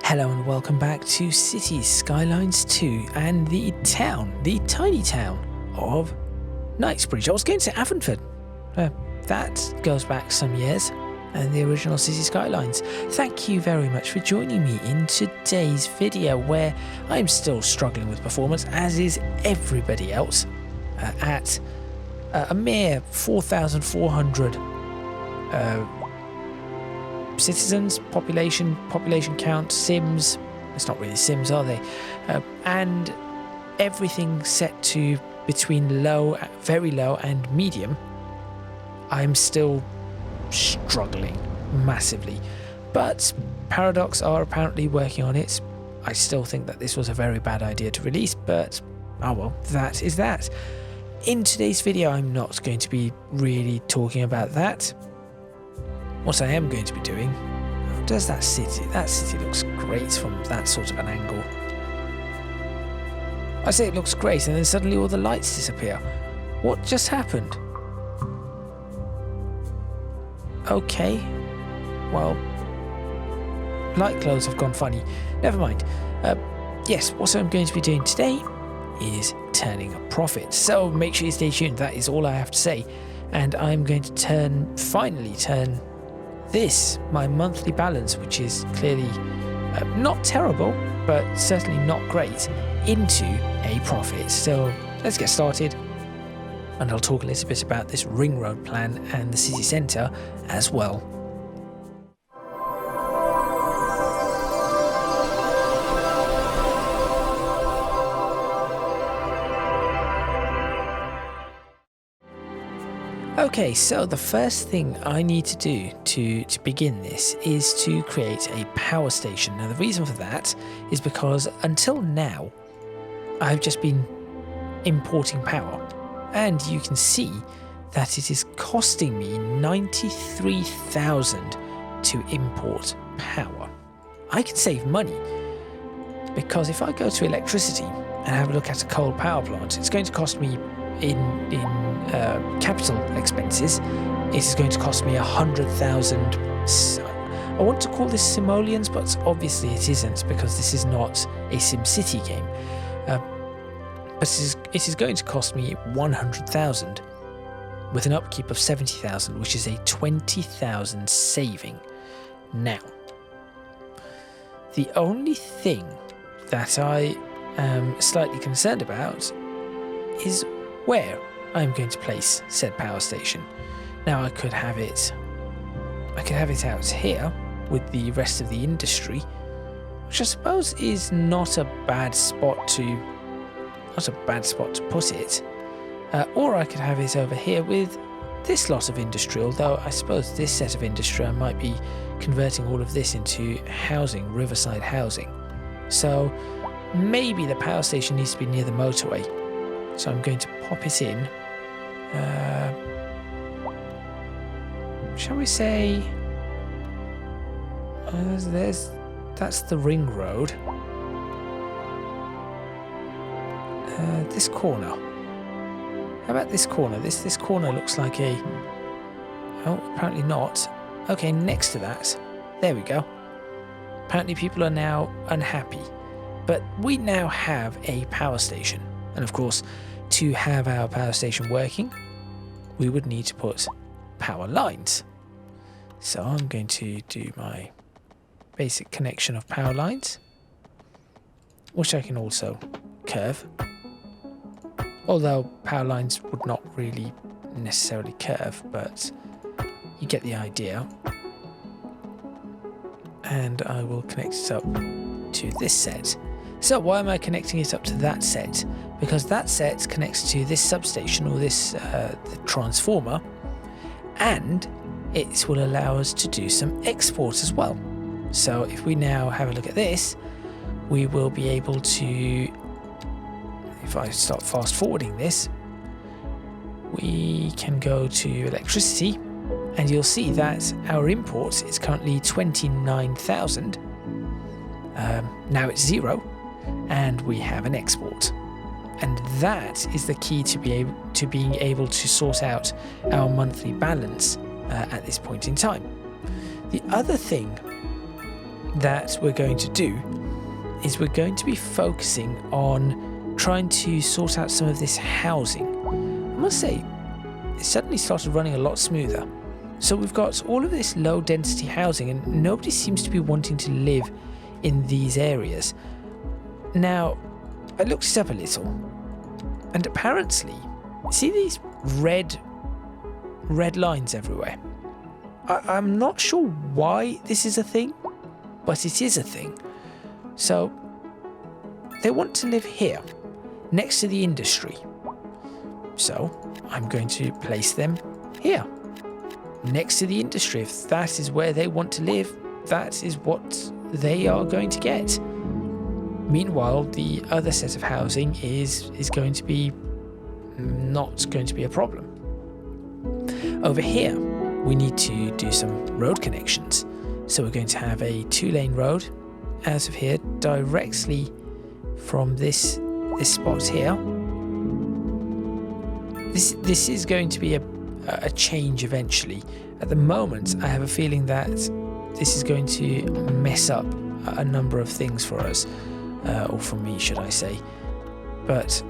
Hello and welcome back to Cities Skylines 2 and the tiny town of Knightsbridge. I was going to say Avonford. That goes back some years, and the original City Skylines. Thank you very much for joining me in today's video, where I'm still struggling with performance, as is everybody else, at a mere 4,400 citizens, population count, Sims. It's not really Sims, are they? And everything set to between low, very low and medium. I'm still struggling massively, but Paradox are apparently working on it. I still think that this was a very bad idea to release, but oh well, that is that. In today's video, I'm not going to be really talking about that. What I am going to be doing, does that city looks great from that sort of an angle. I say it looks great, and then suddenly all the lights disappear. What just happened? Okay, well, light glows have gone funny. Never mind. Yes, what I'm going to be doing today is turning a profit. So make sure you stay tuned. That is all I have to say. And I'm going to finally turn this, my monthly balance, which is clearly not terrible, but certainly not great, into a profit. So let's get started, and I'll talk a little bit about this ring road plan and the city centre as well. Okay, so the first thing I need to do to begin this is to create a power station. Now the reason for that is because until now I've just been importing power, and you can see that it is costing me 93,000 to import power. I can save money, because if I go to electricity and have a look at a coal power plant, it's going to cost me in capital expenses, it is going to cost me 100,000. I want to call this simoleons, but obviously it isn't, because this is not a SimCity game. But it is going to cost me 100,000 with an upkeep of 70,000, which is a 20,000 saving. Now, the only thing that I am slightly concerned about is where I'm going to place said power station. Now I could have it out here with the rest of the industry, which I suppose is not a bad spot to put it. Or I could have it over here with this lot of industry, although I suppose this set of industry I might be converting all of this into housing, riverside housing. So maybe the power station needs to be near the motorway. So I'm going to pop it in. Shall we say? That's the ring road. This corner. How about this corner? This corner looks like a. Oh, apparently not. Okay, next to that. There we go. Apparently people are now unhappy, but we now have a power station. And of course, to have our power station working, we would need to put power lines. So I'm going to do my basic connection of power lines, which I can also curve. Although power lines would not really necessarily curve, but you get the idea. And I will connect it up to this set. So why am I connecting it up to that set? Because that set connects to this substation, or this the transformer, and it will allow us to do some export as well. So if we now have a look at this, we will be able to, if I start fast forwarding this, we can go to electricity, and you'll see that our import is currently 29,000. Now it's 0. And we have an export, and that is the key to being able to sort out our monthly balance at this point in time. The other thing that we're going to do is we're going to be focusing on trying to sort out some of this housing. I must say, it suddenly started running a lot smoother. So we've got all of this low density housing and nobody seems to be wanting to live in these areas. Now, I looked it up a little, and apparently, see these red lines everywhere? I'm not sure why this is a thing, but it is a thing. So, they want to live here, next to the industry. So, I'm going to place them here, next to the industry. If that is where they want to live, that is what they are going to get. Meanwhile, the other set of housing is going to be not going to be a problem. Over here, we need to do some road connections. So we're going to have a 2-lane road out of here directly from this spot here. This is going to be a change eventually. At the moment, I have a feeling that this is going to mess up a number of things for us. Or for me, should I say. But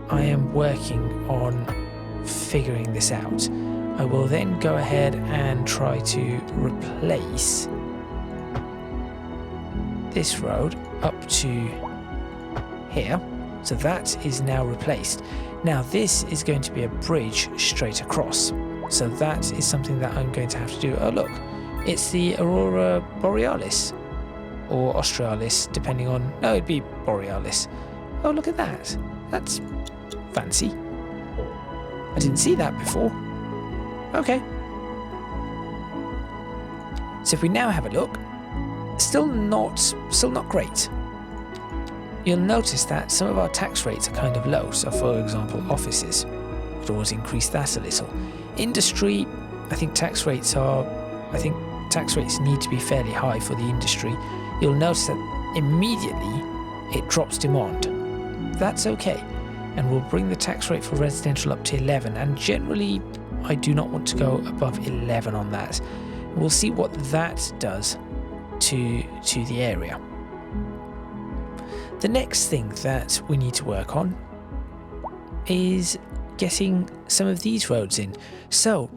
I am working on figuring this out. I will then go ahead and try to replace this road up to here. So that is now replaced. Now this is going to be a bridge straight across. So that is something that I'm going to have to do. Oh look, it's the Aurora Borealis. Or Australis, depending on... No, it'd be Borealis. Oh, look at that. That's fancy. I didn't see that before. Okay. So if we now have a look, still not great. You'll notice that some of our tax rates are kind of low. So for example, offices, could always increase that a little. Industry, I think tax rates need to be fairly high for the industry. You'll notice that immediately it drops demand. That's okay. And we'll bring the tax rate for residential up to 11. And generally, I do not want to go above 11 on that. We'll see what that does to the area. The next thing that we need to work on is getting some of these roads in. So,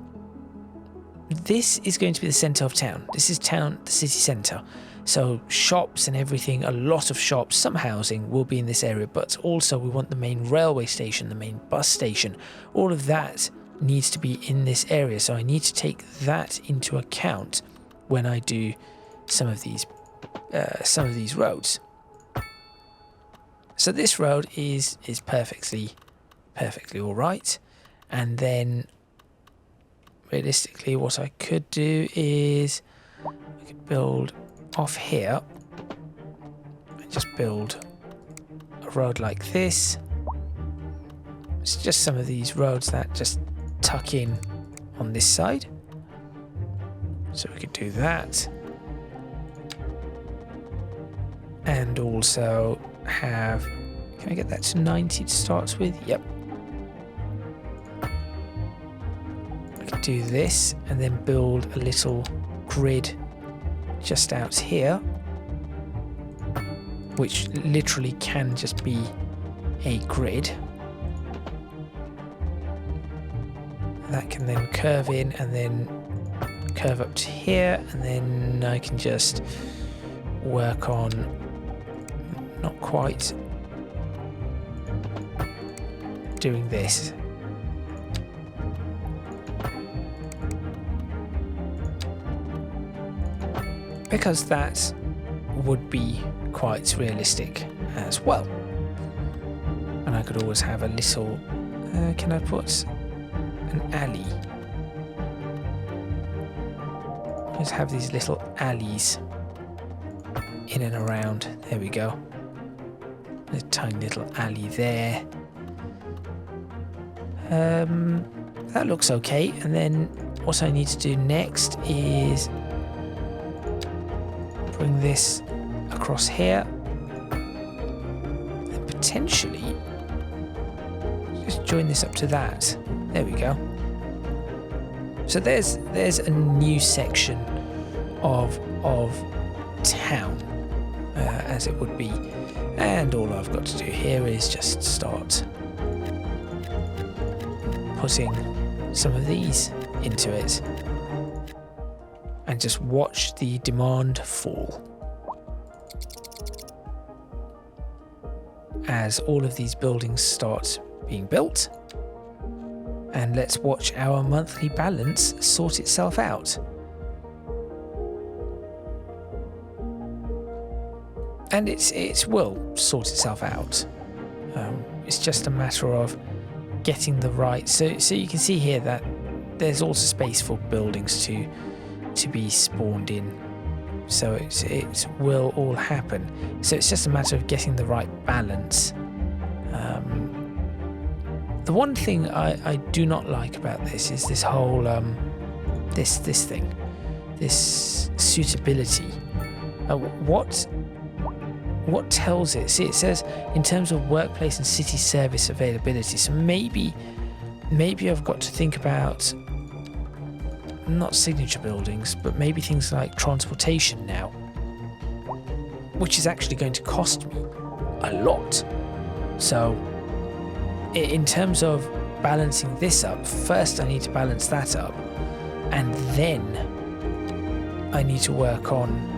this is going to be the centre of town. This is the city centre. So shops and everything, a lot of shops, some housing will be in this area, but also we want the main railway station, the main bus station. All of that needs to be in this area. So I need to take that into account when I do some of these roads. So this road is perfectly all right. And then realistically, what I could do is I could build off here and just build a road like this. It's just some of these roads that just tuck in on this side. So we could do that. And also have, can I get that to 90 to start with? Yep. I could do this and then build a little grid just out here, which literally can just be a grid. That can then curve in and then curve up to here, and then I can just work on, not quite, doing this. Because that would be quite realistic as well. And I could always have a little, can I put an alley? Just have these little alleys in and around. There we go. A tiny little alley there. That looks okay. And then what I need to do next is bring this across here and potentially just join this up to that. There we go. So there's a new section of town as it would be. And all I've got to do here is just start putting some of these into it and just watch the demand fall as all of these buildings start being built, and let's watch our monthly balance sort itself out. And it will sort itself out. It's just a matter of getting the right. So you can see here that there's also space for buildings to be spawned in. So it will all happen. So it's just a matter of getting the right balance. The one thing I do not like about this is this whole this thing, this suitability. What tells it? See, it says in terms of workplace and city service availability. So maybe I've got to think about not signature buildings, but maybe things like transportation now, which is actually going to cost me a lot. So in terms of balancing this up, first I need to balance that up, and then I need to work on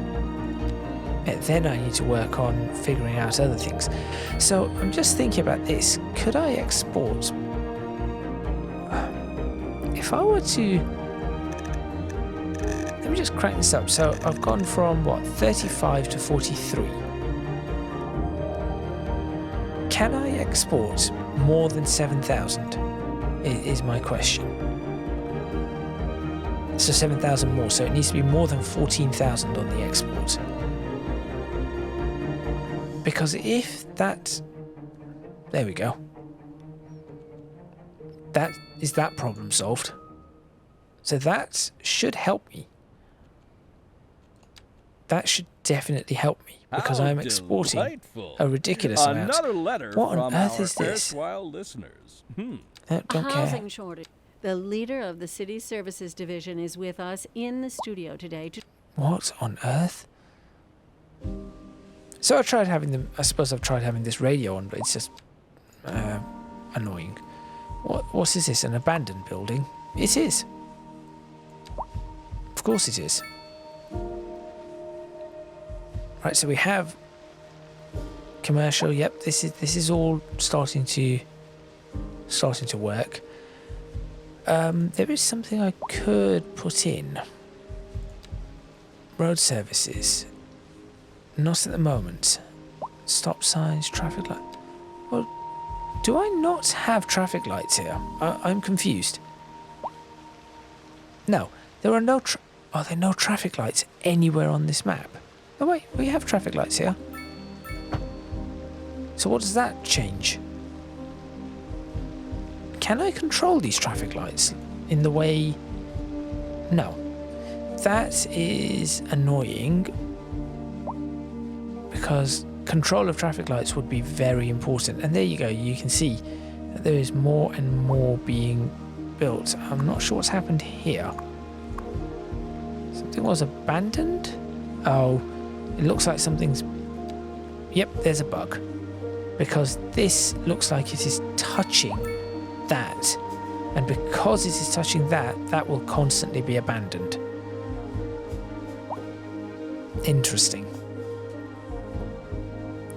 figuring out other things. So I'm just thinking about this. Could I export? If I were to, let me just crank this up. So I've gone from what, 35 to 43. Can I export more than 7,000? Is my question. So 7,000 more. So it needs to be more than 14,000 on the export. Because if that, there we go. Is that problem solved? So that should help me. That should definitely help me because I'm exporting a ridiculous amount. Another letter what on from earth our is this? erstwhile listeners. Don't care. Housing shortage. The leader of the City Services Division is with us in the studio today. What on earth? So I tried having them. I suppose I've tried having this radio on, but it's just annoying. What is this? An abandoned building? It is. Of course it is. Right. So we have commercial. Yep. This is all starting to work. There is something I could put in. Road services. Not at the moment. Stop signs, traffic light. Well, do I not have traffic lights here? I'm confused. No, there are no. Are there no traffic lights anywhere on this map? Oh wait, we have traffic lights here. So what does that change? Can I control these traffic lights in the way? No. That is annoying. Because control of traffic lights would be very important. And there you go, you can see that there is more and more being built. I'm not sure what's happened here. Something was abandoned? Oh, it looks like something's... Yep, there's a bug. Because this looks like it is touching that. And because it is touching that, that will constantly be abandoned. Interesting.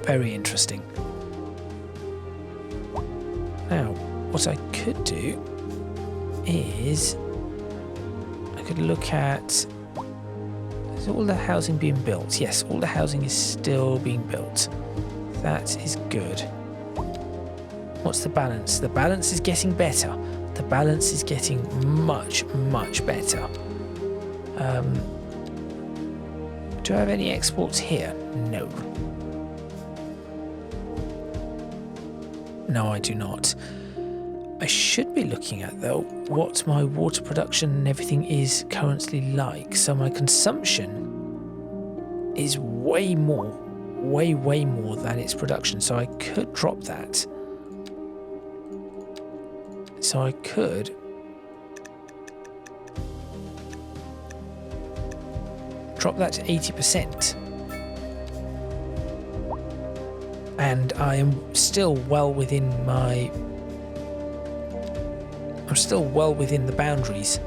Very interesting. Now, what I could do is I could look at, is all the housing being built? Yes, all the housing is still being built. That is good. What's the balance? The balance is getting better. The balance is getting much, much better. Do I have any exports here? No. No, I do not. I should be looking at, though, what my water production and everything is currently like. So my consumption is way more than its production. So I could drop that. So I could drop that to 80%. and I am still well within my... I'm still well within the boundaries.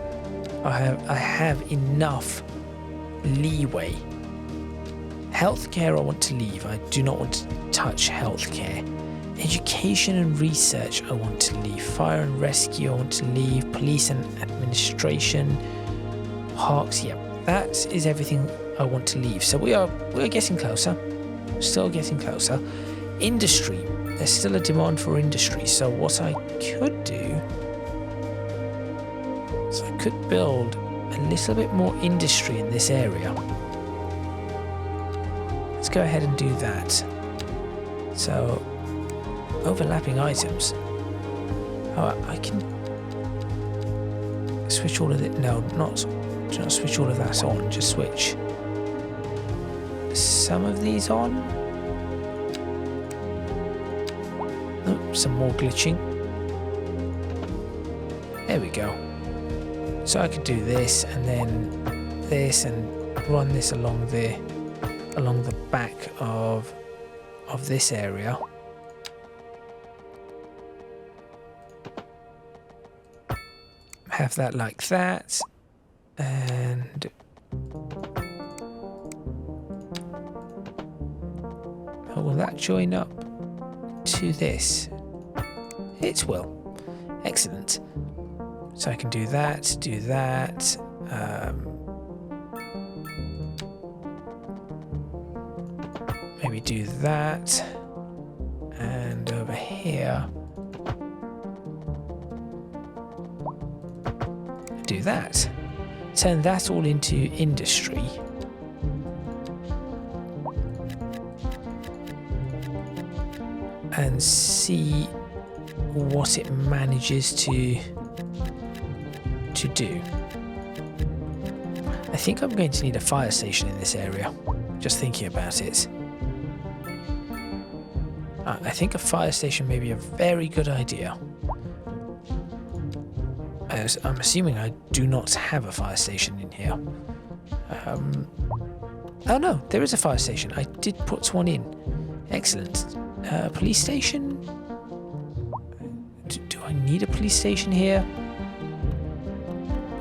I have enough leeway. Healthcare I want to leave. I do not want to touch healthcare. Education and research I want to leave. Fire and rescue I want to leave. Police and administration. Parks, yeah. That is everything I want to leave. So we're getting closer. Still getting closer. Industry. There's still a demand for industry. So what I could do is I could build a little bit more industry in this area. Let's go ahead and do that. So, overlapping items. Oh, I can switch all of it. No, not switch all of that on. Just switch some of these on. Oh, some more glitching. There we go. So I could do this and then this and run this along the back of this area. Have that like that, and how will that join up to this? It will. Excellent. So I can do that, maybe do that, and over here do that. Turn that all into industry. And see what it manages to do. I think I'm going to need a fire station in this area, just thinking about it. I think a fire station may be a very good idea. As I'm assuming I do not have a fire station in here. Oh no, there is a fire station. I did put one in. Excellent. Police station? Do I need a police station here?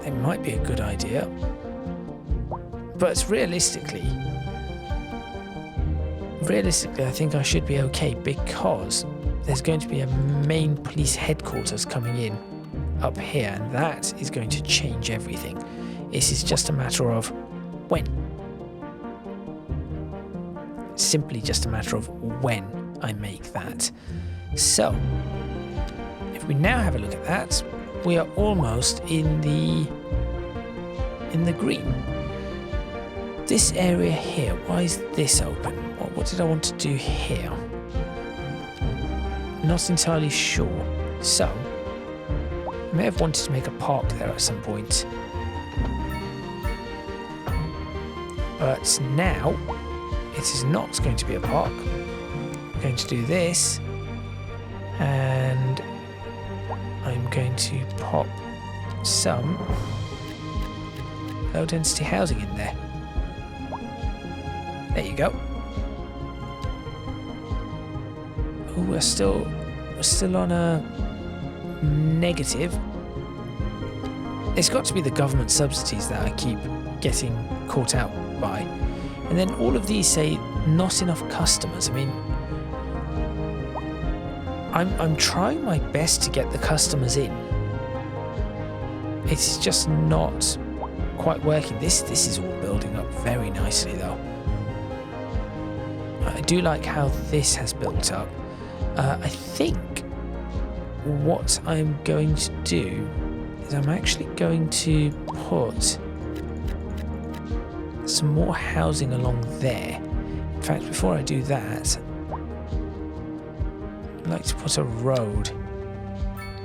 It might be a good idea. But realistically, I think I should be okay, because there's going to be a main police headquarters coming in up here, and that is going to change everything. This is just a matter of when. Simply just a matter of when I make that. So, if we now have a look at that, we are almost in the green. This area here, why is this open? What did I want to do here? Not entirely sure. So, I may have wanted to make a park there at some point. But now, it is not going to be a park. I'm going to do this, and I'm going to pop some low density housing in there. There you go. Oh, we're still on a negative. It's got to be the government subsidies that I keep getting caught out by. And then all of these say not enough customers. I mean, I'm trying my best to get the customers in. It's just not quite working. This is all building up very nicely though. I do like how this has built up. I think what I'm going to do is I'm actually going to put some more housing along there. In fact, before I do that, I'd like to put a road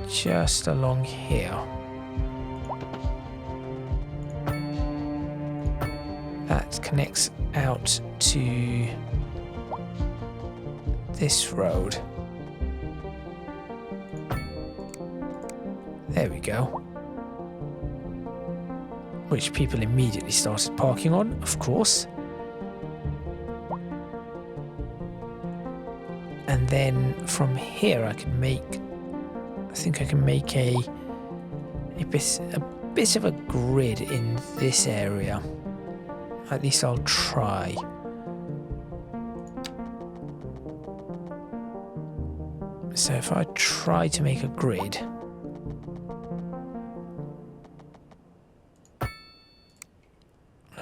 just along here. That connects out to this road. There we go. Which people immediately started parking on, of course. And then from here I can make, I think I can make a bit of a grid in this area. At least I'll try. So if I try to make a grid,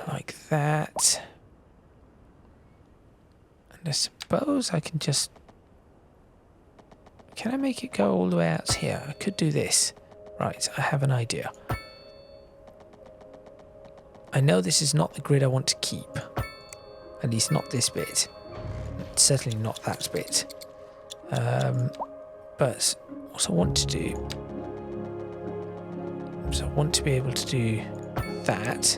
like that, and I suppose I can just, can I make it go all the way out here? I could do this. Right, I have an idea. I know this is not the grid I want to keep, at least not this bit, certainly not that bit. But what I want to do, so I want to be able to do that,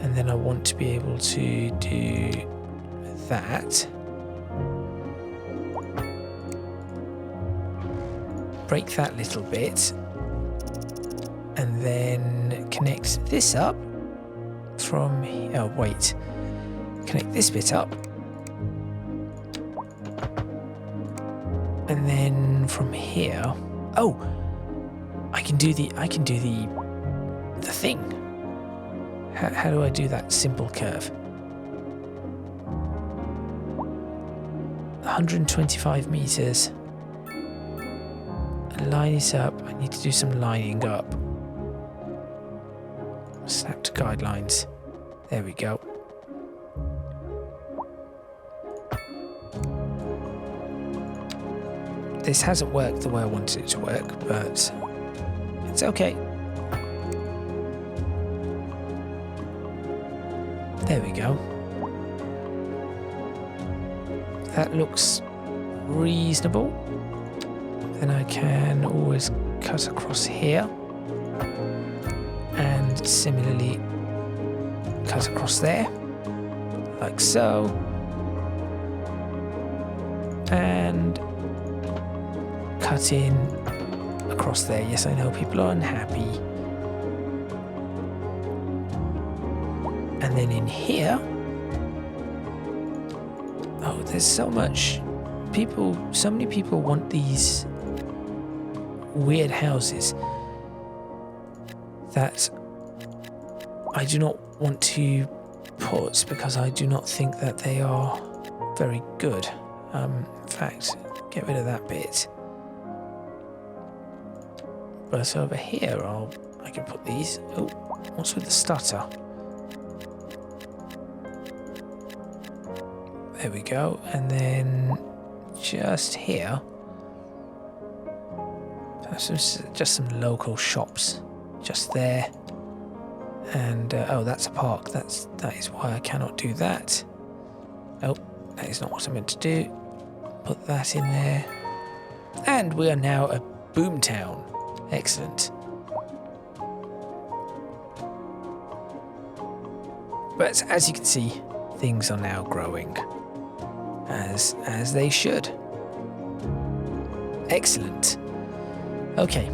and then I want to be able to do that, break that little bit, and then connect this up from here. Oh wait, connect this bit up. And then from here, oh, I can do the thing. How do I do that simple curve? 125 meters. Line it up. I need to do some lining up. Snap to guidelines. There we go. This hasn't worked the way I wanted it to work, but it's okay. There we go. That looks reasonable. Then I can always cut across here. And similarly cut across there. Like so. And cut in across there. Yes, I know people are unhappy. And then in here, oh, there's so much people, so many people want these weird houses that I do not want to put because I do not think that they are very good. In fact, get rid of that bit. But over here, I can put these. Oh, what's with the stutter? There we go. And then just here, just some local shops, just there. And oh, that's a park. That is why I cannot do that. Oh, that is not what I meant to do. Put that in there. And we are now a boomtown. Excellent. But as you can see, things are now growing as they should. Excellent. Okay.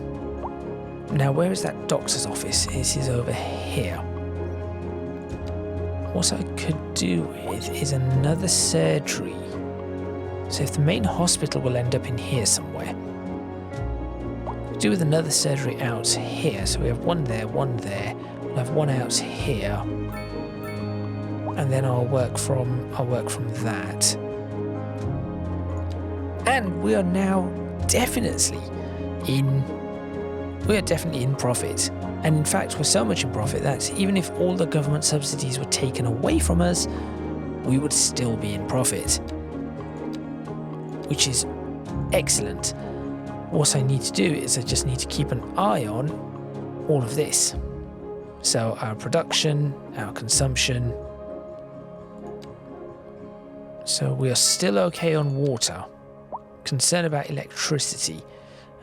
Now where is that doctor's office? It is over here. What I could do with is another surgery. So if the main hospital will end up in here somewhere. Do with another surgery out here. So we have one there, one there. We'll have one out here. And then I'll work from that. And we are now definitely in profit. And in fact, we're so much in profit that even if all the government subsidies were taken away from us, we would still be in profit. Which is excellent. What I need to do is I just need to keep an eye on all of this. So our production, our consumption. So we are still okay on water. Concerned about electricity.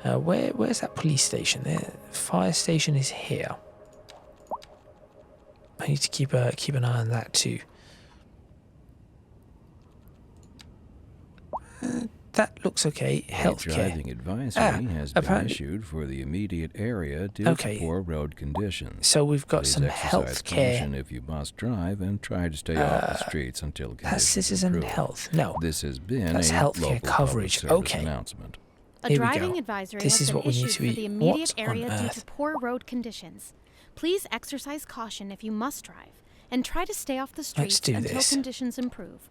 Where's that police station? The fire station is here. I need to keep an eye on that too. that looks okay. A Healthcare. driving advisory has been apparently- issued for the immediate area due Okay. to poor road conditions. So we've got Please some exercise healthcare. caution if you must drive and try to stay off the streets until That's conditions citizen improve. health. No. This has been That's a healthcare local coverage. public service Okay. announcement. A Here we driving go. advisory This has is been what we need issued to be- for the immediate what on area due earth? to poor road conditions. Please exercise caution if you must drive, and try to stay off the streets do until this. conditions improve.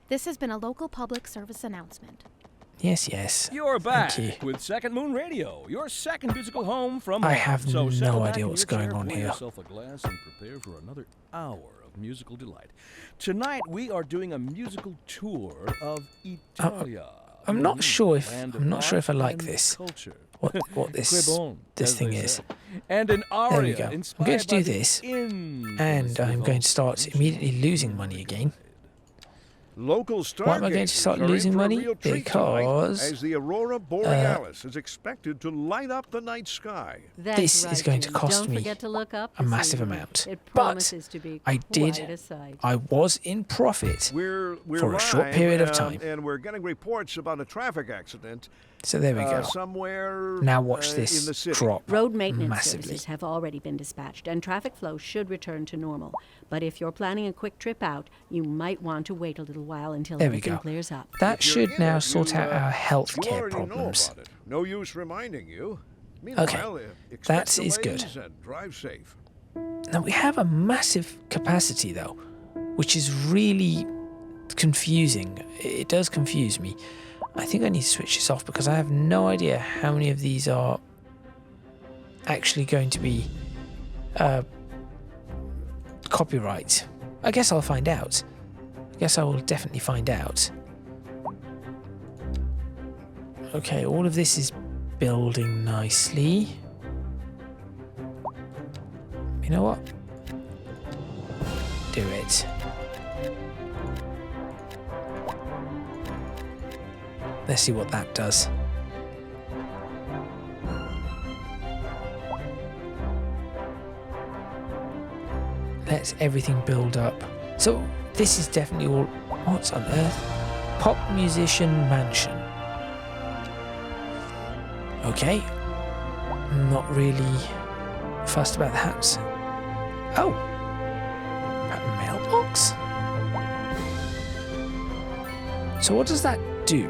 This has been a local public service announcement. Yes. You're back Thank you. with Second Moon Radio, your second musical home from I home. have So no settle back idea in what's your chair, going on pour here. yourself a glass and prepare for another hour of musical delight. Tonight we are doing a musical tour of Italia. I'm not sure if land I'm of not sure if I art like and this. culture. What this Très bon, this as thing they is. say. And an aria There we go. I'm inspired going to do by the this, infamous and I'm going to start Revolve immediately losing money again. Local Why am I going to start stargazers are in losing for a money? real treat tonight, Because, as the aurora borealis is expected to light up the night sky. That's This is right, going to Jim. cost Don't me forget to look up a this massive evening. amount. It But promises to be I quite did. a sight. I was in profit, We're For a short live, period of time. and we're getting reports about a traffic accident so there we go. somewhere Now watch in this the city. drop Road maintenance massively. services have already been dispatched, and traffic flow should return to normal. But if you're planning a quick trip out, you might want to wait a little while until There we everything go. clears up. That If you're should in now it, sort you, out our you healthcare already problems. know about it. No use reminding you. Meanwhile, expect that is good. delays and drive safe. Now we have a massive capacity though, which is really confusing. It does confuse me. I think I need to switch this off because I have no idea how many of these are actually going to be copyright. I guess I'll find out. I guess I will definitely find out. Okay, all of this is building nicely. You know what? Do it. Let's see what that does. Let's everything build up. So this is definitely all. What's on earth? Pop musician mansion. Okay. Not really fussed about that. Oh, a mailbox. So what does that do?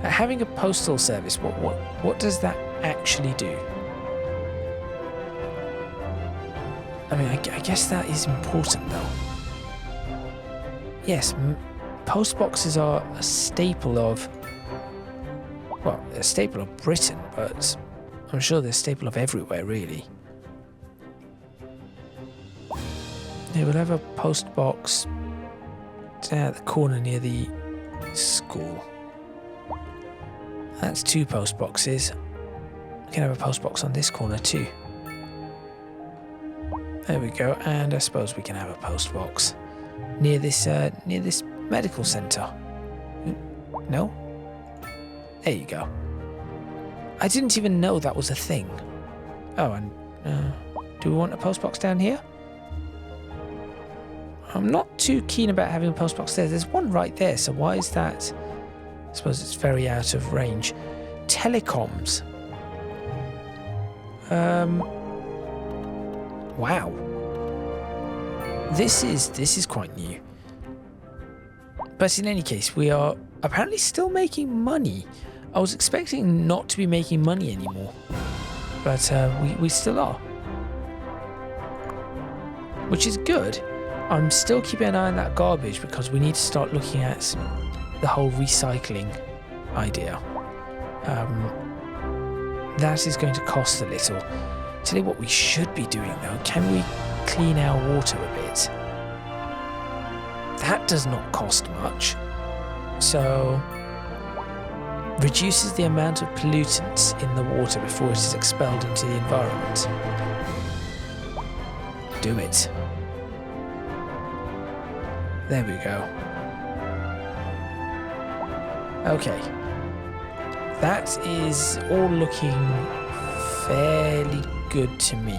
Having a postal service, what does that actually do? I mean, I guess that is important though. Yes, post boxes are a staple of, well, a staple of Britain, but I'm sure they're a staple of everywhere, really. Yeah, we'll have a post box down at the corner near the school. That's 2 post boxes. We can have a post box on this corner too. There we go, and I suppose we can have a post box near this medical centre. No? There you go. I didn't even know that was a thing. Oh, and do we want a post box down here? I'm not too keen about having a post box there. There's one right there, so why is that? I suppose it's very out of range. Telecoms. Wow. This is quite new. But in any case, we are apparently still making money. I was expecting not to be making money anymore, but we still are, which is good. I'm still keeping an eye on that garbage because we need to start looking at the whole recycling idea. That is going to cost a little. Tell you what we should be doing though, can we clean our water a bit? That does not cost much. So, reduces the amount of pollutants in the water before it is expelled into the environment. Do it. There we go. Okay. That is all looking fairly good to me.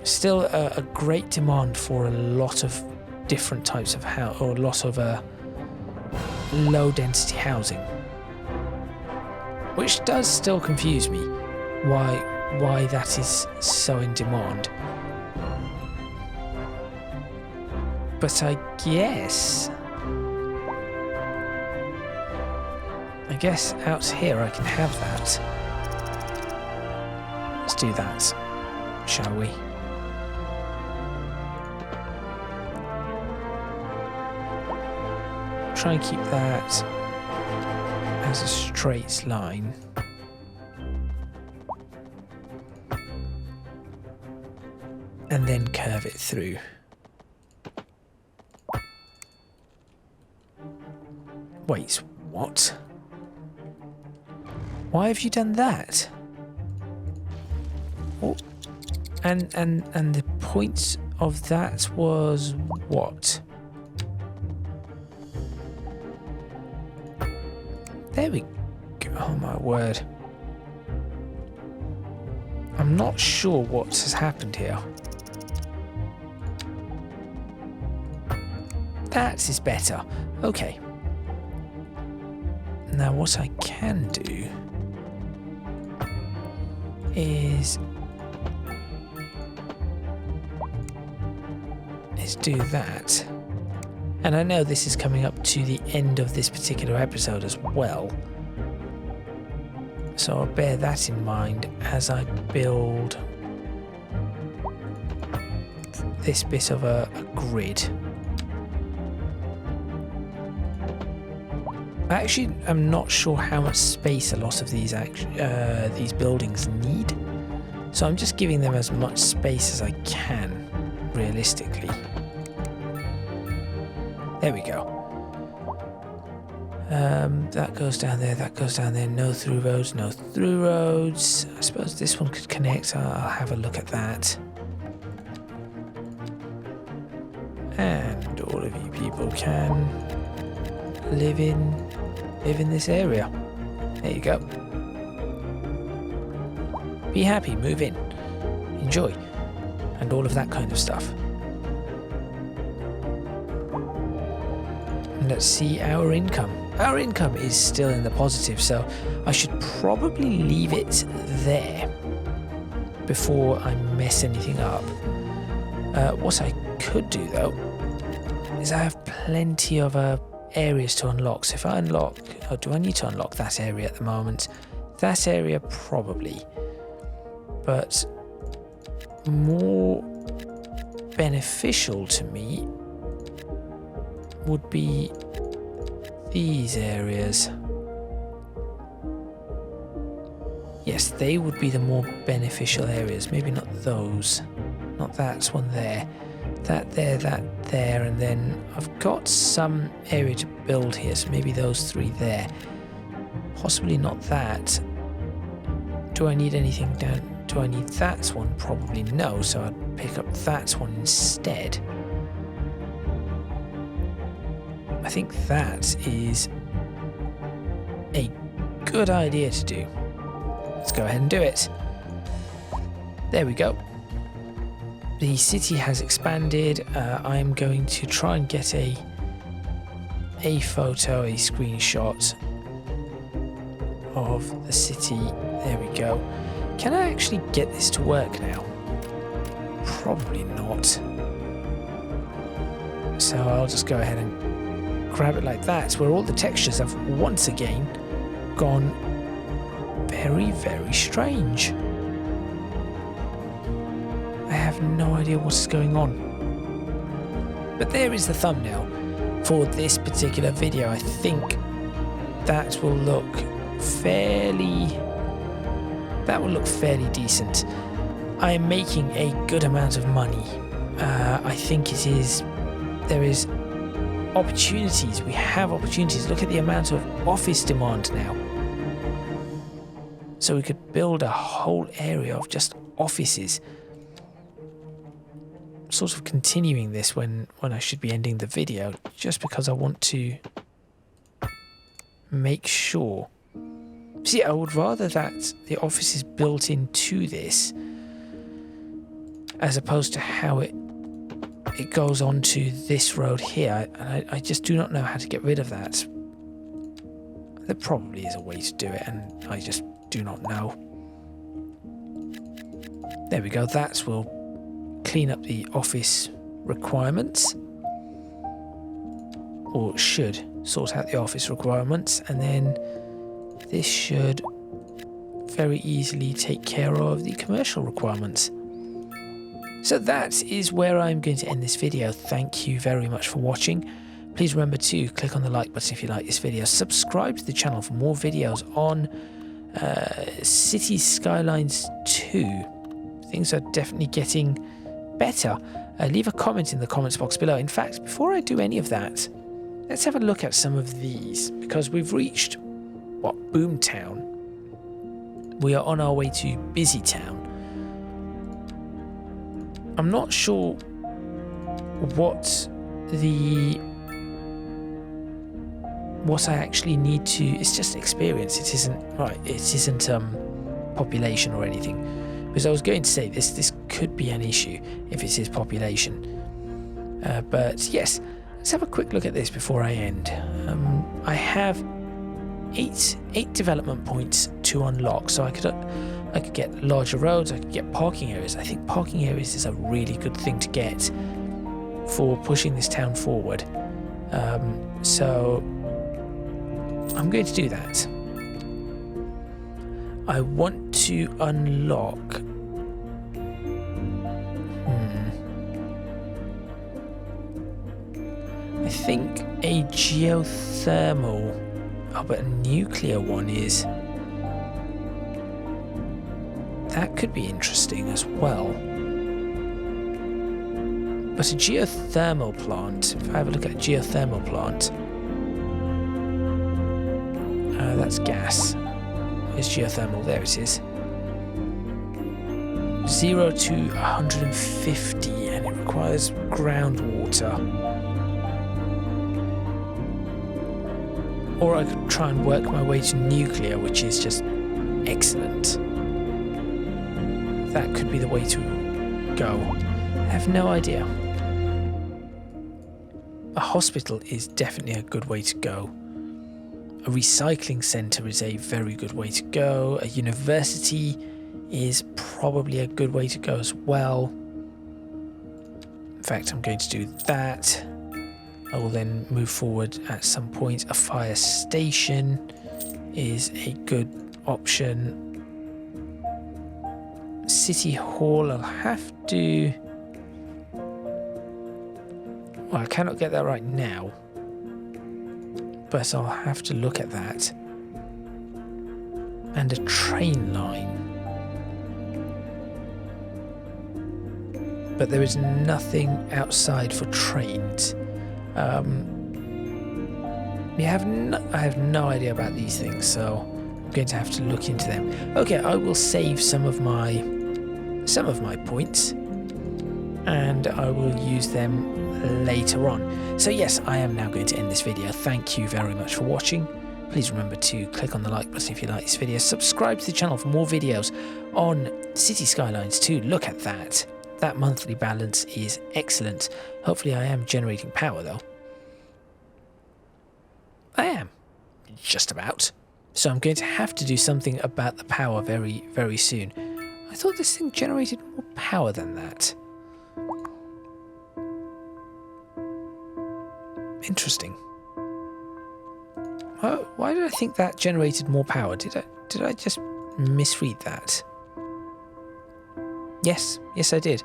Still a great demand for a lot of different types of house, or a lot of low density housing. Which does still confuse me why that is so in demand. But I guess out here I can have that. Let's do that, shall we? Try and keep that as a straight line. And then curve it through. Wait, what? Why have you done that? Oh, and the point of that was what? There we go. Oh my word. I'm not sure what has happened here. That is better. Okay. Now what I can do is do that. And I know this is coming up to the end of this particular episode as well. So I'll bear that in mind as I build this bit of a grid. I actually am not sure how much space a lot of these buildings need. So I'm just giving them as much space as I can, realistically. There we go. That goes down there, that goes down there. No through roads, no through roads. I suppose this one could connect. I'll have a look at that. And all of you people can live in this area. There you go. Be happy, move in, enjoy, and all of that kind of stuff. And let's see our income. Our income is still in the positive, so I should probably leave it there before I mess anything up. What I could do though is I have plenty of areas to unlock. So if I unlock, or do I need to unlock that area at the moment? That area probably, but more beneficial to me would be these areas. Yes, they would be the more beneficial areas. Maybe not those, not that one there, that there, and then I've got some area to build here, so maybe those three there. Possibly not that. Do I need anything down? Do I need that one? Probably no, so I'd pick up that one instead. I think that is a good idea to do. Let's go ahead and do it. There we go. The city has expanded. I'm going to try and get a photo, a screenshot of the city. There we go. Can I actually get this to work now? Probably not. So I'll just go ahead and grab it like that, where all the textures have once again gone very, very strange. I have no idea what is going on. But there is the thumbnail for this particular video. I think that will look fairly decent. I am making a good amount of money. I think there is opportunities. We have opportunities. Look at the amount of office demand now. So we could build a whole area of just offices. Sort of continuing this when I should be ending the video, just because I want to make sure. See, I would rather that the office is built into this as opposed to how it goes onto this road here. I just do not know how to get rid of that. There probably is a way to do it, and I just do not know. There we go. That will clean up the office requirements, or should sort out the office requirements, and then this should very easily take care of the commercial requirements. So that is where I'm going to end this video. Thank you very much for watching. Please remember to click on the like button if you like this video. Subscribe to the channel for more videos on City Skylines 2. Things are definitely getting better. Leave a comment in the comments box below. In fact, before I do any of that, let's have a look at some of these, because we've reached, what, Boomtown. We are on our way to Busy Town. I'm not sure what I actually need to. It's just experience. It isn't right. It isn't population or anything. Because I was going to say this could be an issue if it is population. But yes, let's have a quick look at this before I end. I have eight development points to unlock, so I could get larger roads. I could get parking areas. I think parking areas is a really good thing to get for pushing this town forward. So I'm going to do that. I want to unlock. I think a geothermal. Oh, but a nuclear one is. That could be interesting as well. But a geothermal plant, if I have a look at a geothermal plant, that's gas. Where's geothermal? There it is. 0 to 150, and it requires groundwater. Or I could try and work my way to nuclear, which is just excellent. That could be the way to go. I have no idea. A hospital is definitely a good way to go. A recycling centre is a very good way to go. A university is probably a good way to go as well. In fact, I'm going to do that. I will then move forward at some point. A fire station is a good option. City Hall, I'll have to... Well, I cannot get that right now, but I'll have to look at that. And a train line. But there is nothing outside for trains. I have no idea about these things, so I'm going to have to look into them. Okay, I will save some of my points, and I will use them later on. So yes, I am now going to end this video. Thank you very much for watching. Please remember to click on the like button if you like this video. Subscribe to the channel for more videos on City Skylines 2. Look at that. That monthly balance is excellent. Hopefully I am generating power though. I am. Just about. So I'm going to have to do something about the power very, very soon. I thought this thing generated more power than that. Interesting. Why did I think that generated more power? Did I just misread that? Yes, I did.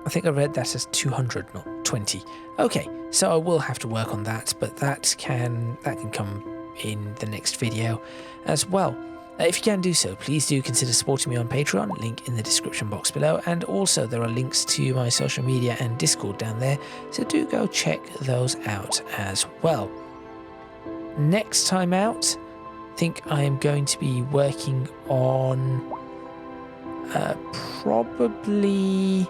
I think I read that as 200, not 20. Okay, so I will have to work on that, but that can come in the next video as well. If you can do so, please do consider supporting me on Patreon, link in the description box below, and also there are links to my social media and Discord down there, so do go check those out as well. Next time out, I think I am going to be working on probably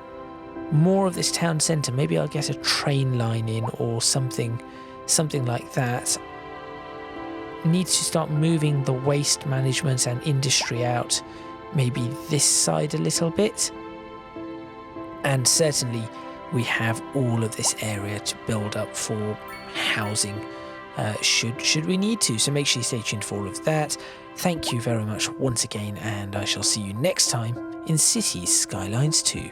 more of this town centre. Maybe I'll get a train line in or something like that. Need to start moving the waste management and industry out, maybe this side a little bit. And certainly we have all of this area to build up for housing should we need to. So make sure you stay tuned for all of that. Thank you very much once again, and I shall see you next time in Cities Skylines 2.